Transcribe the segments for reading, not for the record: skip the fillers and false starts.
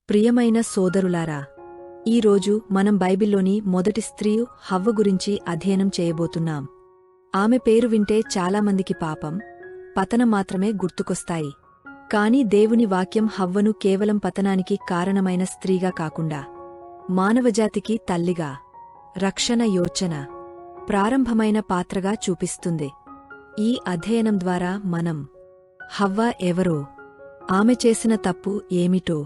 ప్రియమైన సోదరులారా, ఈరోజు మనం బైబిల్లోని మొదటి స్త్రీ హవ్వ గురించి అధ్యయనం చేయబోతున్నాం. ఆమె పేరు వింటే చాలామందికి పాపం, పతనం మాత్రమే గుర్తుకొస్తాయి. కాని దేవుని వాక్యం హవ్వను కేవలం పతనానికి కారణమైన స్త్రీగా కాకుండా మానవజాతికి తల్లిగా, రక్షణ యోచన, ప్రారంభమైన పాత్రగా చూపిస్తుంది. ఈ అధ్యయనం ద్వారా మనం హవ్వ ఎవరో, ఆమె చేసిన తప్పు ఏమిటో,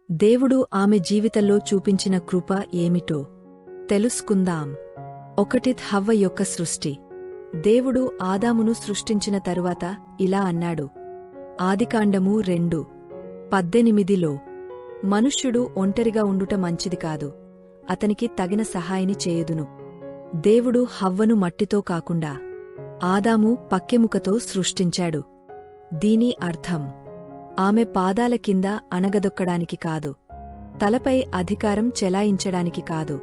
దేవుడు ఆమె జీవితంలో చూపించిన కృప ఏమిటో తెలుసుకుందాం. 1 హవ్వ యొక్క సృష్టి. దేవుడు ఆదామును సృష్టించిన తరువాత ఇలా అన్నాడు. ఆదికాండము 2:18లో మనుష్యుడు ఒంటరిగా ఉండుట మంచిది కాదు, అతనికి తగిన సహాయిని చేయుదును. దేవుడు హవ్వను మట్టితో కాకుండా ఆదాము పక్కెముకతో సృష్టించాడు. దీని అర్థం ఆమె పాదాల కింద అణగదొక్కడానికి కాదు, తలపై అధికారం చెలాయించడానికి కాదు,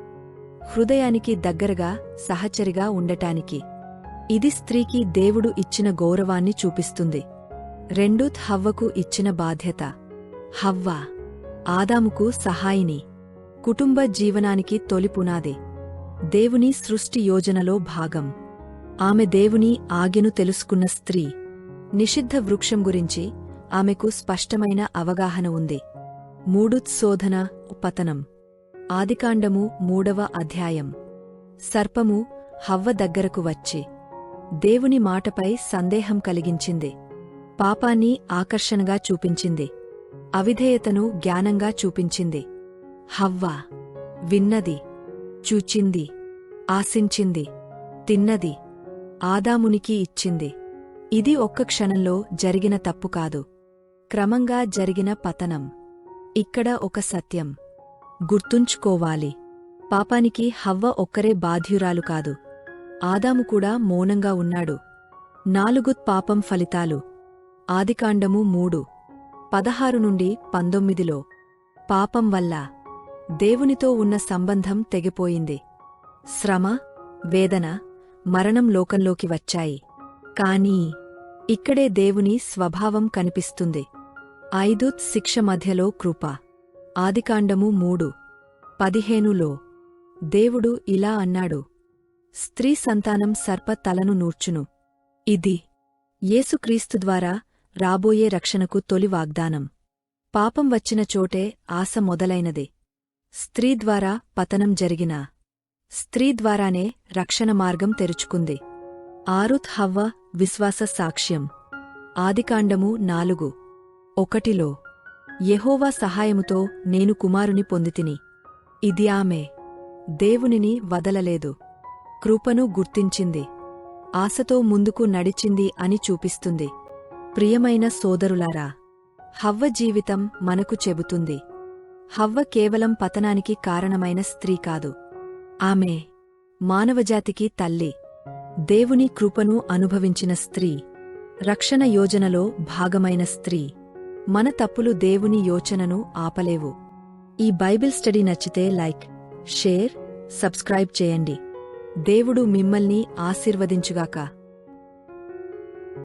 హృదయానికి దగ్గరగా సహచరిగా ఉండటానికి. ఇది స్త్రీకి దేవుడు ఇచ్చిన గౌరవాన్ని చూపిస్తుంది. 2 హవ్వకు ఇచ్చిన బాధ్యత. హవ్వ ఆదాముకు సహాయిని, కుటుంబ జీవనానికి తొలి పునాది, దేవుని సృష్టి యోజనలో భాగం. ఆమె దేవుని ఆజ్ఞను తెలుసుకున్న స్త్రీ. నిషిద్ధ వృక్షం గురించి ఆమెకు స్పష్టమైన అవగాహన ఉంది. 3 శోధన, పతనం. ఆదికాండము 3వ అధ్యాయం. సర్పము హవ్వ దగ్గరకు వచ్చి దేవుని మాటపై సందేహం కలిగించింది. పాపాన్ని ఆకర్షణగా చూపించింది, అవిధేయతను జ్ఞానంగా చూపించింది. హవ్వ విన్నది, చూచింది, ఆశించింది, తిన్నది, ఆదామునికి ఇచ్చింది. ఇది ఒక్క క్షణంలో జరిగిన తప్పు కాదు, క్రమంగా జరిగిన పతనం. ఇక్కడ ఒక సత్యం గుర్తుంచుకోవాలి. పాపానికి హవ్వ ఒక్కరే బాధ్యురాలు కాదు, ఆదాము కూడా మౌనంగా ఉన్నాడు. 4 పాపం ఫలితాలు. ఆదికాండము 3:16-19లో పాపం వల్ల దేవునితో ఉన్న సంబంధం తెగిపోయింది. శ్రమ, వేదన, మరణం లోకంలోకి వచ్చాయి. కానీ ఇక్కడే దేవుని స్వభావం కనిపిస్తుంది. 5 శిక్ష మధ్యలో కృప. ఆదికాండము 3:15లో దేవుడు ఇలా అన్నాడు. స్త్రీ సంతానం సర్ప తలను నూర్చును. ఇది యేసుక్రీస్తు ద్వారా రాబోయే రక్షణకు తొలి వాగ్దానం. పాపం వచ్చిన చోటే ఆశ మొదలైనది. స్త్రీ ద్వారా పతనం జరిగినా స్త్రీ ద్వారానే రక్షణ మార్గం తెరుచుకుంది. 6 హవ్వ విశ్వాస సాక్ష్యం. ఆదికాండము 4:1లో యెహోవా సహాయముతో నేను కుమారుని పొందితిని. ఇది ఆమె దేవునిని వదలలేదు, కృపను గుర్తించింది, ఆశతో ముందుకు నడిచింది అని చూపిస్తుంది. ప్రియమైన సోదరులారా, హవ్వ జీవితం మనకు చెబుతుంది. హవ్వ కేవలం పతనానికి కారణమైన స్త్రీ కాదు, ఆమె మానవజాతికి తల్లి, దేవుని కృపను అనుభవించిన స్త్రీ, రక్షణ యోజనలో భాగమైన స్త్రీ. మన తప్పులు దేవుని యోచనను ఆపలేవు. ఈ బైబిల్ స్టడీ నచ్చితే లైక్, షేర్, సబ్స్క్రైబ్ చేయండి. దేవుడు మిమ్మల్ని ఆశీర్వదించుగాక.